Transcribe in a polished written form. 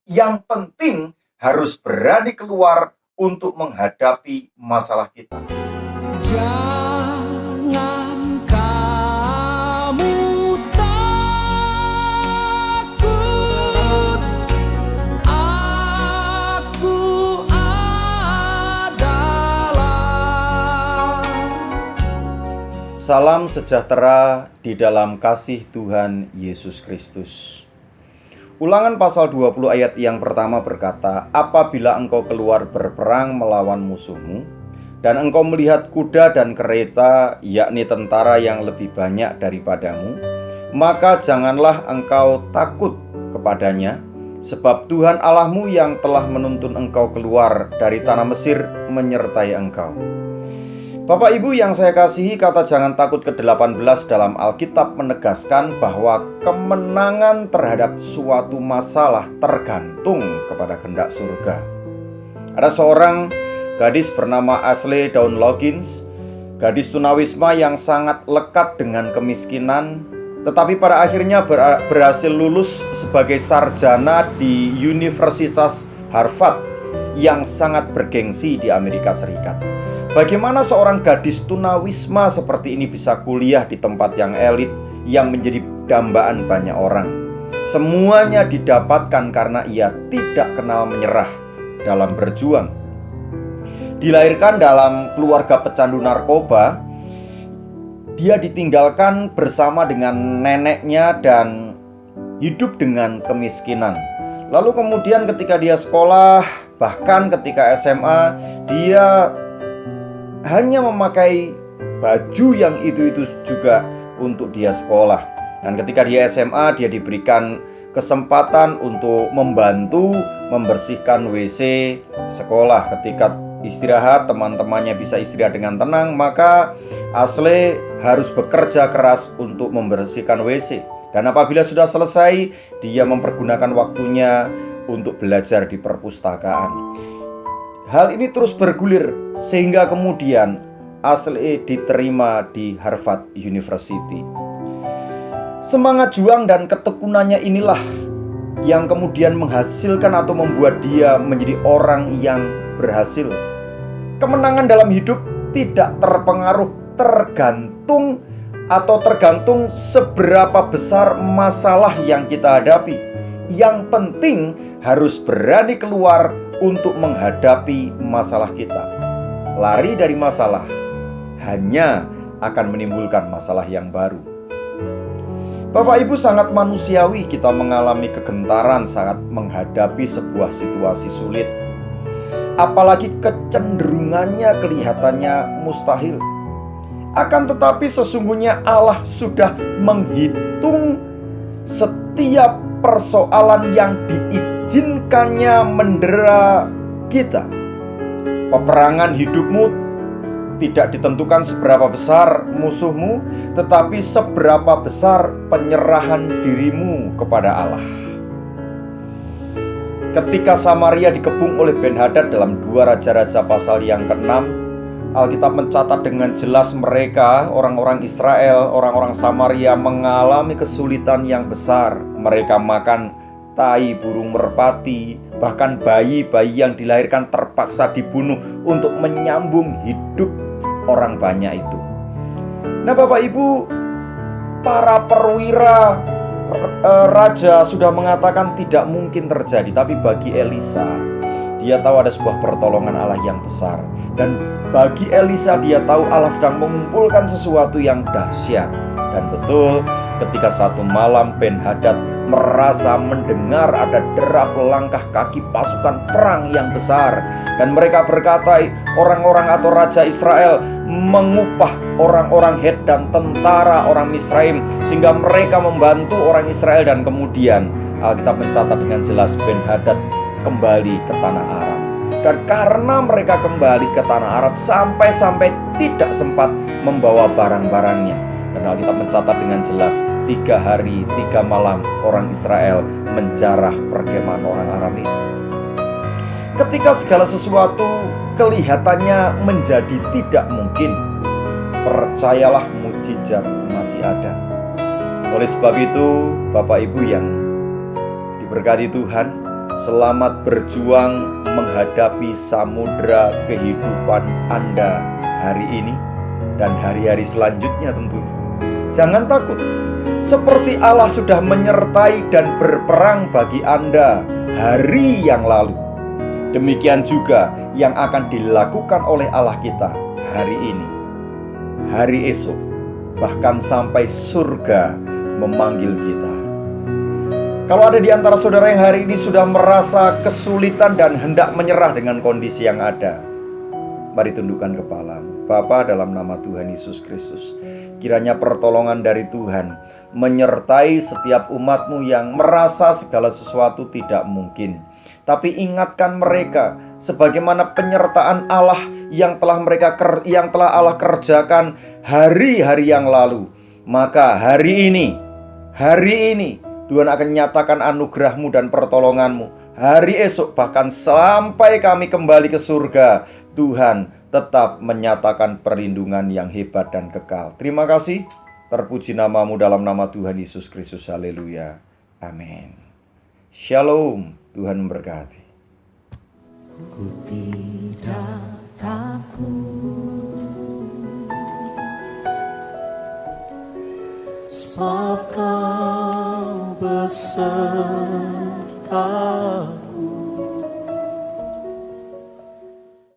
Yang penting harus berani keluar untuk menghadapi masalah kita. Jangan kamu takut, aku adalah. Salam sejahtera di dalam kasih Tuhan Yesus Kristus. Ulangan pasal 20 ayat yang pertama berkata, apabila engkau keluar berperang melawan musuhmu, dan engkau melihat kuda dan kereta, yakni tentara yang lebih banyak daripadamu, maka janganlah engkau takut kepadanya, sebab Tuhan Allahmu yang telah menuntun engkau keluar dari tanah Mesir menyertai engkau. Bapak Ibu yang saya kasihi, kata jangan takut ke-18 dalam Alkitab menegaskan bahwa kemenangan terhadap suatu masalah tergantung kepada kehendak surga. Ada seorang gadis bernama Ashley Dawn Loggins, gadis tunawisma yang sangat lekat dengan kemiskinan, tetapi pada akhirnya berhasil lulus sebagai sarjana di Universitas Harvard yang sangat bergengsi di Amerika Serikat. Bagaimana seorang gadis tunawisma seperti ini bisa kuliah di tempat yang elit, yang menjadi dambaan banyak orang? Semuanya didapatkan karena ia tidak kenal menyerah dalam berjuang. Dilahirkan dalam keluarga pecandu narkoba, dia ditinggalkan bersama dengan neneknya dan hidup dengan kemiskinan. Lalu kemudian ketika dia sekolah, bahkan ketika SMA, dia hanya memakai baju yang itu juga untuk dia sekolah. Dan ketika dia SMA, dia diberikan kesempatan untuk membantu membersihkan WC sekolah. Ketika istirahat, teman-temannya bisa istirahat dengan tenang, maka Ashley harus bekerja keras untuk membersihkan WC. Dan apabila sudah selesai, dia mempergunakan waktunya untuk belajar di perpustakaan. Hal ini terus bergulir sehingga kemudian Ashley diterima di Harvard University. Semangat juang dan ketekunannya inilah yang kemudian menghasilkan atau membuat dia menjadi orang yang berhasil. Kemenangan dalam hidup tidak tergantung seberapa besar masalah yang kita hadapi. Yang penting harus berani keluar untuk menghadapi masalah kita. Lari dari masalah hanya akan menimbulkan masalah yang baru. Bapak Ibu, sangat manusiawi kita mengalami kegentaran saat menghadapi sebuah situasi sulit. Apalagi kecenderungannya kelihatannya mustahil. Akan tetapi sesungguhnya Allah sudah menghitung setiap persoalan yang diizinkannya mendera kita. Peperangan hidupmu tidak ditentukan seberapa besar musuhmu, tetapi seberapa besar penyerahan dirimu kepada Allah. Ketika Samaria dikepung oleh Ben-Hadad dalam 2 Raja-Raja pasal yang ke-6, Alkitab mencatat dengan jelas mereka, orang-orang Israel, orang-orang Samaria mengalami kesulitan yang besar. Mereka makan tai burung merpati, bahkan bayi-bayi yang dilahirkan terpaksa dibunuh untuk menyambung hidup orang banyak itu. Nah Bapak Ibu, para perwira raja sudah mengatakan tidak mungkin terjadi. Tapi bagi Elisa, dia tahu ada sebuah pertolongan Allah yang besar. Dan bagi Elisa, dia tahu Allah sedang mengumpulkan sesuatu yang dahsyat. Dan betul, ketika satu malam Ben-Hadad merasa mendengar ada derap langkah kaki pasukan perang yang besar. Dan mereka berkata, orang-orang atau Raja Israel mengupah orang-orang Het dan tentara orang Misraim, sehingga mereka membantu orang Israel. Dan kemudian Alkitab mencatat dengan jelas Ben-Hadad kembali ke tanah Aram. Dan karena mereka kembali ke tanah Arab, sampai-sampai tidak sempat membawa barang-barangnya. Dan Alkitab mencatat dengan jelas 3 hari 3 malam orang Israel menjarah perkemahan orang Aram itu. Ketika segala sesuatu kelihatannya menjadi tidak mungkin, percayalah mukjizat masih ada. Oleh sebab itu, Bapak Ibu yang diberkati Tuhan, Selamat berjuang menghadapi samudera kehidupan Anda hari ini dan hari-hari selanjutnya tentunya. Jangan takut, seperti Allah sudah menyertai dan berperang bagi Anda hari yang lalu. Demikian juga yang akan dilakukan oleh Allah kita hari ini, hari esok, bahkan sampai surga memanggil kita. Kalau ada di antara saudara yang hari ini sudah merasa kesulitan dan hendak menyerah dengan kondisi yang ada, mari tundukkan kepalamu. Bapa, dalam nama Tuhan Yesus Kristus, kiranya pertolongan dari Tuhan menyertai setiap umat-Mu yang merasa segala sesuatu tidak mungkin. Tapi ingatkan mereka sebagaimana penyertaan Allah yang telah Allah kerjakan hari-hari yang lalu. Maka hari ini Tuhan akan nyatakan anugerah-Mu dan pertolongan-Mu. Hari esok bahkan sampai kami kembali ke surga, Tuhan tetap menyatakan perlindungan yang hebat dan kekal. Terima kasih. Terpuji nama-Mu dalam nama Tuhan Yesus Kristus. Haleluya. Amin. Shalom. Tuhan memberkati. Ku tidak takut, sebab Kau besertaku.